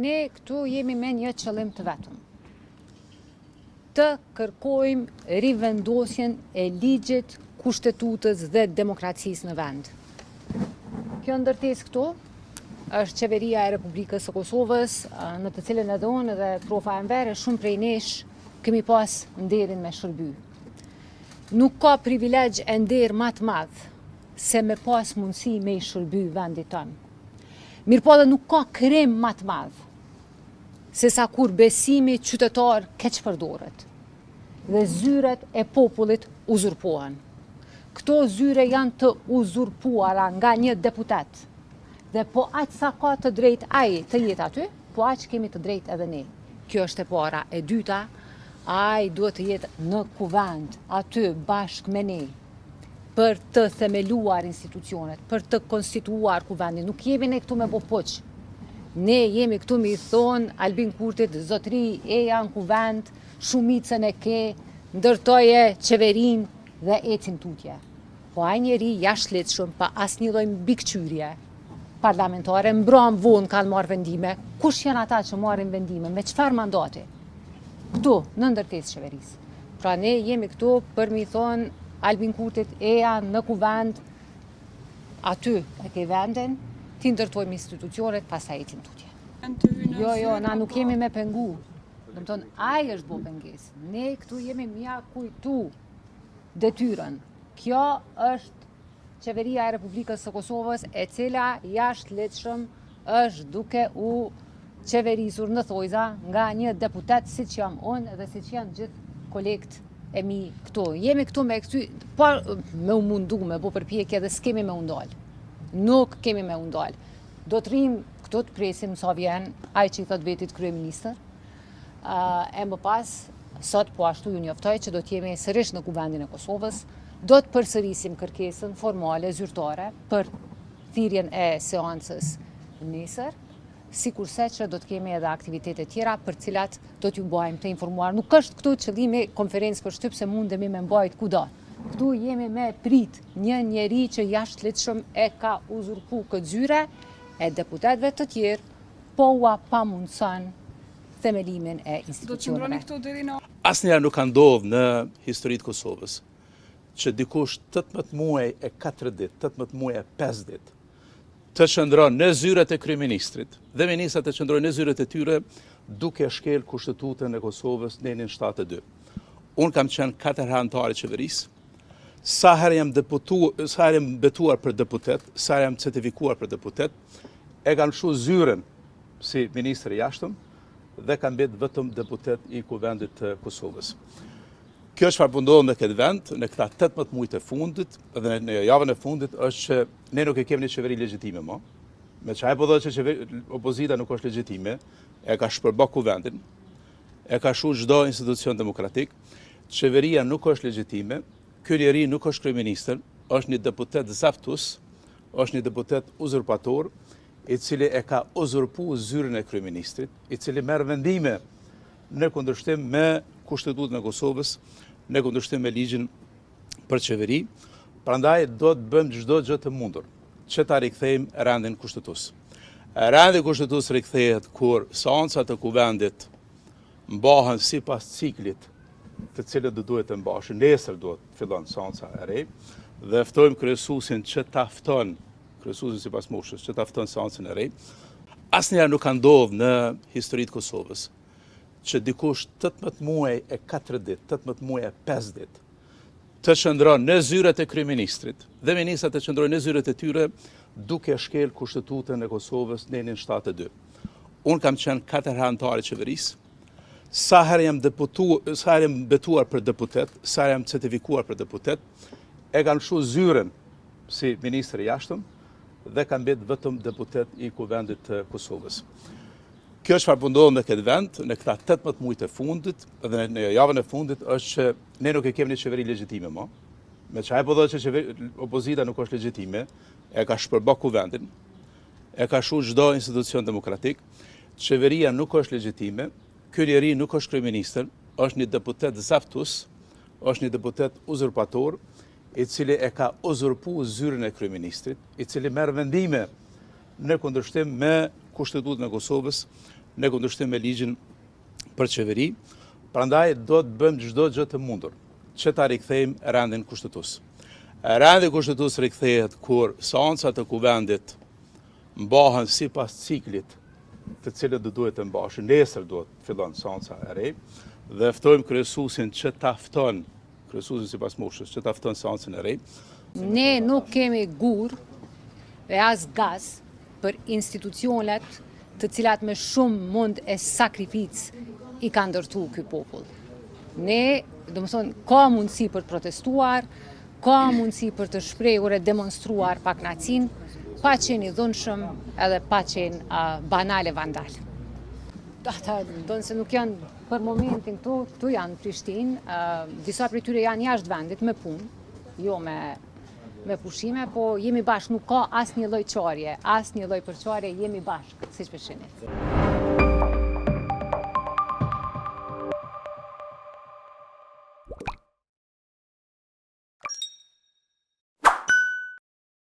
ne këtu jemi me një qëllim të vetëm. Të kërkojmë rivendosjen e ligjit, kushtetutës dhe demokracisë në vend. Kjo ndërtesë këtu është qeveria e Republikës së Kosovës, në të cilën edhe unë dhe profa Enver e shumë prej nesh kemi pas nderin me shërby. Nuk ka privilegj e nder më të madh se me pas mundësi me i shërby vendit tonë. Mirëpo dhe nuk ka krim më të madh se sa kur besimi qytetar keq përdoret dhe zyret e popullit uzurpohen. Këto zyre janë të uzurpuara nga një deputet. Dhe po aq sa ka të drejt ai të jetë aty, po aq kemi të drejt edhe ne. Kjo është e para. E dyta, ai duhet të jetë në kuvend aty bashkë me ne për të themeluar institucionet, për të konstituar kuvendin. Nuk jemi ne këtu me bo poq. Ne jemi këtu me i thonë Albin Kurtit, zotri e janë kuvend, shumicën e ke, ndërtoje qeverin dhe ecin tutje. Po ai njeri jashtëligjshëm pa asnjë lloj mbikëqyrje parlamentare, mbram vonë kanë marrë vendime. Kush janë ata që marrin vendime? Me çfarë mandati? Këtu, në ndërtesë qeverisë. Pra ne jemi këtu për mi thonë Albin Kurtit e janë në kuvend, aty e ke vendin, ti ndërtojmë institucionet, pastaj ecim tutje. Jo, na nuk jemi me pengu. Do të thonë, ai është bo pengesë. Ne këtu jemi mja kujtu detyrën. Kjo është qeveria e Republikës së Kosovës, e cila jashtëligjshëm është duke u qeverisur në thojza nga një deputet siç jam unë dhe siç janë gjithë kolegët e mi këtu. Jemi këtu me këty, pa me u mundu, me bo përpjekje dhe s'kemi me undal. Nuk kemi me undal. Do të rrim këtu të presim sa vjen ai që i thot vetit kryeministër. E më pas, sot po ashtu ju njoftoj që do të jemi sërish në kuvendin e Kosovës, do të përsërisim kërkesën formale zyrtare për thirrjen e seancës nesër, sikurse që do të kemi edhe aktivitete tjera për cilat do t'ju bëjmë të informuar. Nuk është këtu qëllimi konferencë për shtyp se mundemi me mbajt kudo. Këtu jemi me prit një njeri që jashtëligjshëm e ka uzurpu këtë zyre e deputetëve të tjerë, po ua pamundson themelimin e institucioneve. Asnjëherë nuk ka ndodhur në historitë Kosovës që dikush 18 muaj e 4 ditë, 18 muaj e 5 ditë, të qëndron në zyret e kryeministrit dhe ministrat të qëndrojnë në zyret e tyre duke shkel kushtetutën e Kosovës në 72. Unë kam qenë 4 herë anëtar i qeverisë, sa herë jam betuar për deputet, sa herë jam certifikuar për deputet, e kam lëshu zyren si ministër i jashtëm dhe kam betë vetëm deputet i kuvendit të Kosovës. Kjo çfarë po ndodh në këtë vend, në këta 18 muaj të fundit dhe në javën e fundit është që ne nuk e kemi një qeveri legjitime më. Me çfarë po thotë që opozita nuk është legjitime, e ka shpërbë kuvendin, e ka shu çdo institucion demokratik, qeveria nuk është legjitime, ky njeri nuk është kryeministër, është një deputet zaftus, është një deputet uzurpator, i cili e ka uzurpuar zyrën e kryeministrit, i cili merr vendime në kundërshtim me kushtetutën e Kosovës, në kundërshtim me ligjin për qeveri. Prandaj do të bëjmë çdo gjë të mundur që ta rikthejmë rendin kushtetues. Rendi kushtetues rikthehet kur seancat e kuvendit mbahen sipas ciklit të cilët do duhet të mbashin. Nesër duhet të fillon seanca e re dhe ftojmë kryesuesin që ta fton, kryesuesin sipas moshës, që ta fton seancën e re. Asnjëherë nuk ka ndodhur në historitë Kosovës që dikush 18 muaj e 4 ditë, 18 muaj e 5 ditë, të qëndron në zyret e kryeministrit dhe ministrat të qëndrojnë në zyret e tyre duke shkel kushtetutën e Kosovës në 72. Unë kam qenë 4 herë anëtar i qeverisë, sa herë jam betuar për deputet, sa herë jam certifikuar për deputet, e kam lëshu zyren si ministër i jashtëm dhe kam betë vetëm deputet i kuvendit të Kosovës. Kjo çfarë po ndodh në këtë vend, në këta 18 muaj të fundit dhe në javën e fundit është që ne nuk e kemi një qeveri legjitime më. Me çfarë po thotë që opozita nuk është legjitime, e ka shpërbë kuvendin, e ka shu çdo institucion demokratik, qeveria nuk është legjitime, ky njeri nuk është kryeministër, është një deputet zaftus, është një deputet uzurpator, i cili e ka uzurpuar zyrën e kryeministrit, i cili merr vendime në kundërshtim me kushtetutën e Kosovës, në kundërshtim me ligjin për qeveri. Prandaj do të bëjmë çdo gjë të mundur që ta rikthejmë rendin kushtetues. Rendi kushtetues rikthehet kur seancat e kuvendit mbahen sipas ciklit të cilët do duhet të mbashin. Nesër duhet të fillon seanca e re dhe ftojmë kryesuesin që ta fton, kryesuesin sipas moshës, që ta fton seancën e re. Ne nuk kemi gur e as gaz për institucionet të cilat me shumë mund e sakrificë i ka ndërtu ky popull. Ne, ka mundësi për protestuar, ka mundësi për të shprehur e demonstruar pakënaqësinë, pa qenë i dhunshëm edhe pa qenë banale vandal. Ata se nuk janë për momentin këtu janë në Prishtinë, disa prej tyre janë jashtë vendit me punë, jo me pushime, po jemi bashkë, nuk ka asnjë lloj çarje, asnjë lloj përçarje, jemi bashkë, siç po shihni.